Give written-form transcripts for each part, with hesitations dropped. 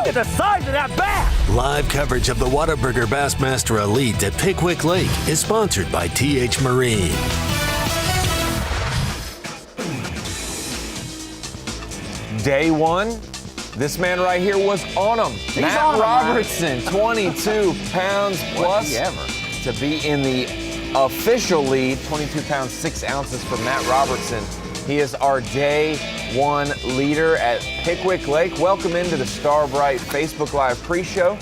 Look at the size of that bass! Live coverage of the Whataburger Bassmaster Elite at Pickwick Lake is sponsored by TH Marine. Day one, this man right here was on him. Matt Robertson, 22 pounds plus to be in the official lead. 22 pounds, 6 ounces for Matt Robertson. He is our day one leader at Pickwick Lake. Welcome into the Star Brite Facebook Live pre-show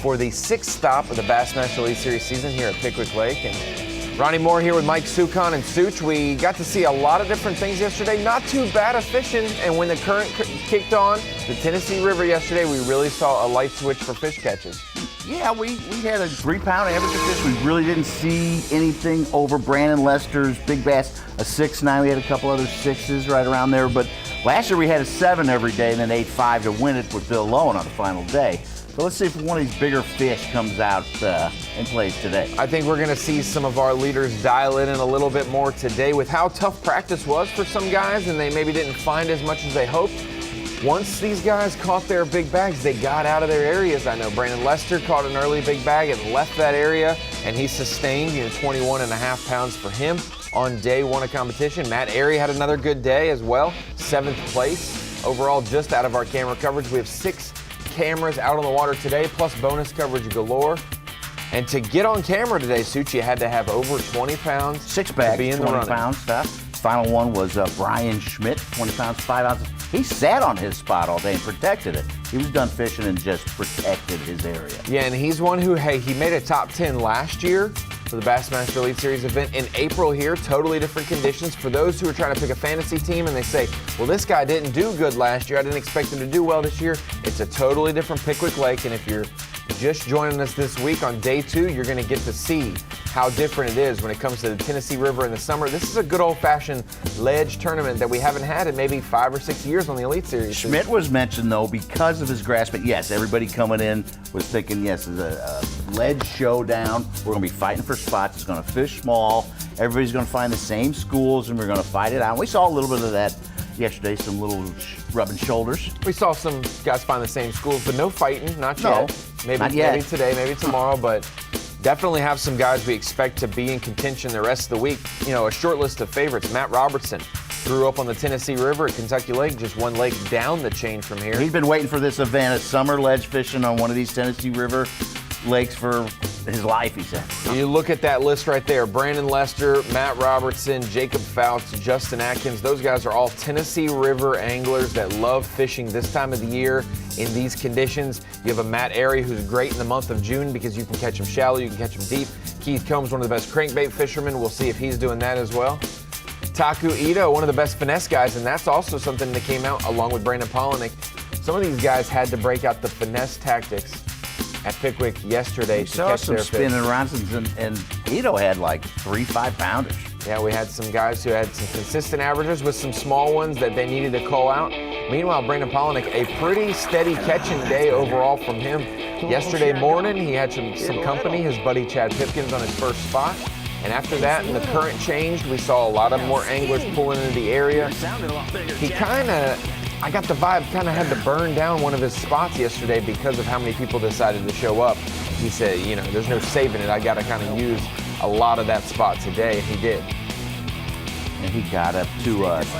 for the 6th stop of the Bassmaster Elite Series season here at Pickwick Lake. And Ronnie Moore here with Mike Sukon and Such. We got to see a lot of different things yesterday. Not too bad of fishing, and when the current kicked on the Tennessee River yesterday, we really saw a light switch for fish catches. Yeah, we had a 3-pound average of fish. We really didn't see anything over Brandon Lester's big bass, a 6.9. We had a couple other 6s right around there, but last year we had a 7 every day and then 8.5 to win it with Bill Lowen on the final day. So let's see if one of these bigger fish comes out and plays today. I think we're going to see some of our leaders dial in a little bit more today with how tough practice was for some guys, and they maybe didn't find as much as they hoped. Once these guys caught their big bags, they got out of their areas. I know Brandon Lester caught an early big bag and left that area, and he sustained 21.5 pounds for him on day one of competition. Matt Airy had another good day as well, 7th place overall just out of our camera coverage. We have 6 cameras out on the water today, plus bonus coverage galore. And to get on camera today, Such, you had to have over 20 pounds. 6 bags, to be in 20 pounds stuff. Final one was Brian Schmidt, 20 pounds, 5 ounces. He sat on his spot all day and protected it. He was done fishing and just protected his area. Yeah, and he's one who, hey, he made a top 10 last year for the Bassmaster Elite Series event in April here. Totally different conditions. For those who are trying to pick a fantasy team and they say, well, this guy didn't do good last year, I didn't expect him to do well this year, it's a totally different Pickwick Lake. And if you're just joining us this week on day 2, you're going to get to see how different it is when it comes to the Tennessee River in the summer. This is a good old-fashioned ledge tournament that we haven't had in maybe 5 or 6 years on the Elite Series. Schmidt was mentioned, though, because of his grasp. But yes, everybody coming in was thinking, yes, it's a ledge showdown. We're going to be fighting for spots. It's going to fish small. Everybody's going to find the same schools, and we're going to fight it out. And we saw a little bit of that yesterday, some little rubbing shoulders. We saw some guys find the same schools, but no fighting, not yet. Maybe today, maybe tomorrow, but definitely have some guys we expect to be in contention the rest of the week. A short list of favorites. Matt Robertson grew up on the Tennessee River at Kentucky Lake, just one lake down the chain from here. He's been waiting for this event, a summer ledge fishing on one of these Tennessee River lakes for his life, he said. You look at that list right there. Brandon Lester, Matt Robertson, Jacob Fouts, Justin Atkins. Those guys are all Tennessee River anglers that love fishing this time of the year in these conditions. You have a Matt Airy who's great in the month of June because you can catch him shallow, you can catch him deep. Keith Combs, one of the best crankbait fishermen. We'll see if he's doing that as well. Taku Ito, one of the best finesse guys, and that's also something that came out along with Brandon Polinick. Some of these guys had to break out the finesse tactics at Pickwick yesterday to catch their fish. Spinning around, and Ito had like 3 5-pounders. Yeah, we had some guys who had some consistent averages with some small ones that they needed to call out. Meanwhile, Brandon Polinick, a pretty steady catching day overall from him. Yesterday morning, he had some company, his buddy Chad Pipkins on his first spot. And after that, and the current changed, we saw a lot of more anglers pulling into the area. He I got the vibe, kind of had to burn down one of his spots yesterday because of how many people decided to show up. He said, there's no saving it. I got to kind of use a lot of that spot today, and he did. And he got up to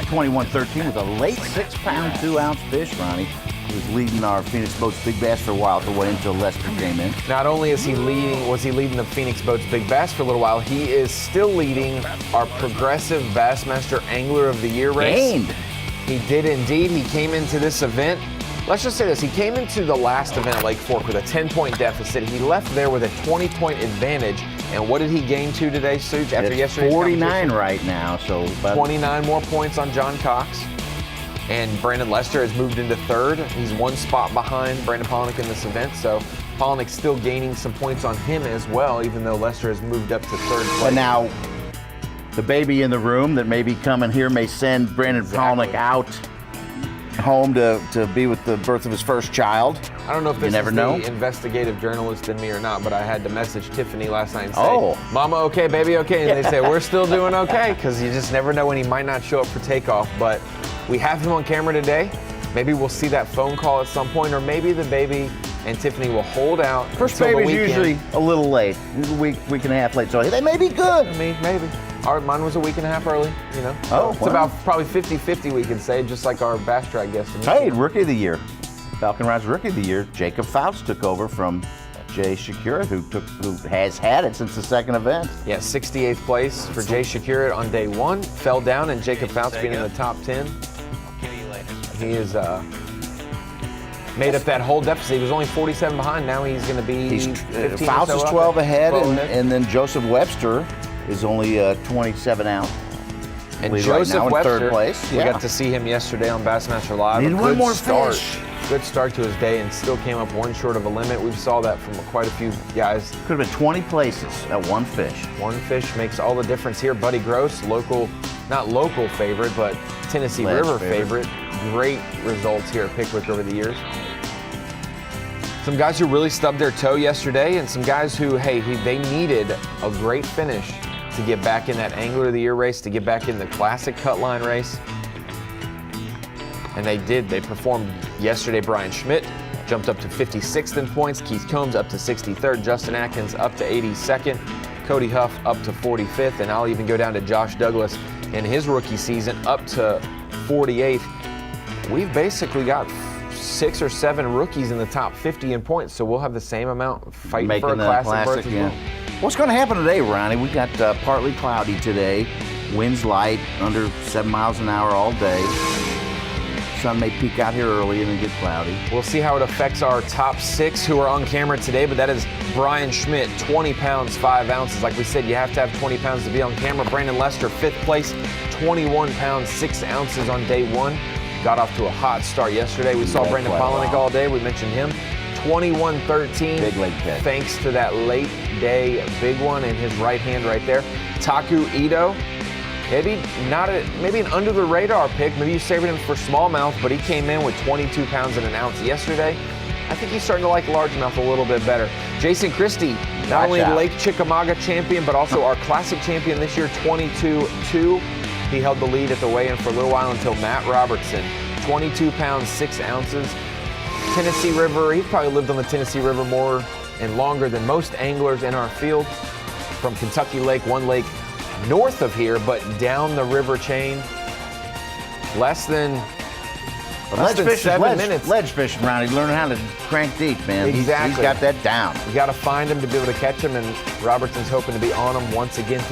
21-13 with a late 6-pound, 2-ounce fish, Ronnie. He was leading our Phoenix Boats Big Bass for a while to wait until Lester came in. Not only was he leading the Phoenix Boats Big Bass for a little while, he is still leading our Progressive Bassmaster Angler of the Year race. Gained. He did indeed. He came into this event. Let's just say this. He came into the last event at Lake Fork with a 10-point deficit. He left there with a 20-point advantage. And what did he gain to today, Such, after yesterday's 49 right now. So 29 more points on John Cox. And Brandon Lester has moved into 3rd. He's 1 spot behind Brandon Polinick in this event. So Polinick's still gaining some points on him as well, even though Lester has moved up to 3rd place. But now, the baby in the room that may be coming here may send Brandon Polinick out home to be with the birth of his first child. I don't know if this is the investigative journalist in me or not, but I had to message Tiffany last night and say, Mama okay, baby okay? And they say, we're still doing okay, because you just never know when he might not show up for takeoff. But we have him on camera today. Maybe we'll see that phone call at some point, or maybe the baby and Tiffany will hold out. First until the baby's weekend. usually a little late, a week and a half late, so they may be good. I mean, maybe. Mine was a week and a half early, you know. Oh, It's wow. about probably 50-50, we can say, just like our Bass Track guest. Hey, Rookie of the Year. Falcon Rods Rookie of the Year, Jacob Faust took over from Jay Shakira, who has had it since the second event. Yeah, 68th place for Jay Shakira on day one. Fell down, and Jacob Faust being in the top 10. He is made up that whole deficit. He was only 47 behind. Now he's going to be 15 Faust or is so 12 up. ahead, 12 ahead. and then Joseph Webster is only 27 out. And Right Joseph now in Webster, third place. we Yeah. got to see him yesterday on Bassmaster Live. Needed A one good more start. fish. Good start to his day, and still came up one short of a limit. We saw that from quite a few guys. Could have been 20 places at one fish. One fish makes all the difference here. Buddy Gross, not local favorite, but Tennessee Ledge River favorite. favorite. Great results here at Pickwick over the years. Some guys who really stubbed their toe yesterday, and some guys who, they needed a great finish to get back in that Angler of the Year race, to get back in the Classic Cut Line race. And they did. They performed yesterday. Brian Schmidt jumped up to 56th in points. Keith Combs up to 63rd. Justin Atkins up to 82nd. Cody Huff up to 45th. And I'll even go down to Josh Douglas in his rookie season up to 48th. We've basically got 6 or 7 rookies in the top 50 in points, so we'll have the same amount fighting for a Making the classic berth as yeah. well. What's going to happen today, Ronnie? We got partly cloudy today. Winds light, under 7 miles an hour all day. Sun may peak out here early and then get cloudy. We'll see how it affects our top 6 who are on camera today, but that is Brian Schmidt, 20 pounds, 5 ounces. Like we said, you have to have 20 pounds to be on camera. Brandon Lester, 5th place, 21 pounds, 6 ounces on day one. Got off to a hot start yesterday. We saw Yeah, Brandon quite a Polinick while. all day. We mentioned him. 21-13. Big late catch. Thanks to that late day big one in his right hand right there. Taku Ito. Maybe an under the radar pick. Maybe you favored him for smallmouth, but he came in with 22 pounds and an ounce yesterday. I think he's starting to like largemouth a little bit better. Jason Christie, not Watch only out. Lake Chickamauga champion, but also our classic champion this year, 22-2. He held the lead at the weigh-in for a little while until Matt Robertson, 22 pounds, 6 ounces. Tennessee River, he's probably lived on the Tennessee River more and longer than most anglers in our field. From Kentucky Lake, one lake north of here, but down the river chain. Less than 7 minutes. Ledge fishing, Ronnie. Learning how to crank deep, man. Exactly. He's got that down. You got to find him to be able to catch him, and Robertson's hoping to be on him once again.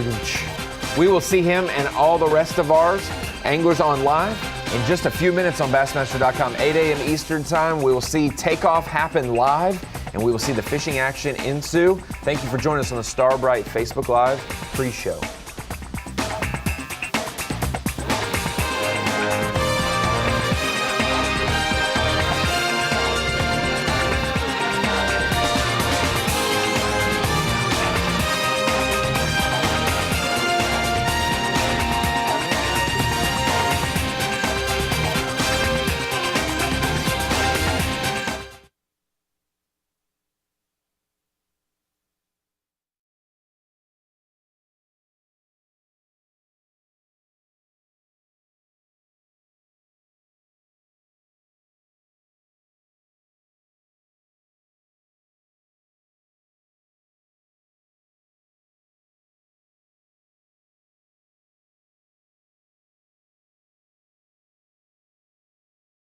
We will see him and all the rest of ours, anglers on live, in just a few minutes on Bassmaster.com, 8 a.m. Eastern Time. We will see takeoff happen live, and we will see the fishing action ensue. Thank you for joining us on the Star Brite Facebook Live pre-show.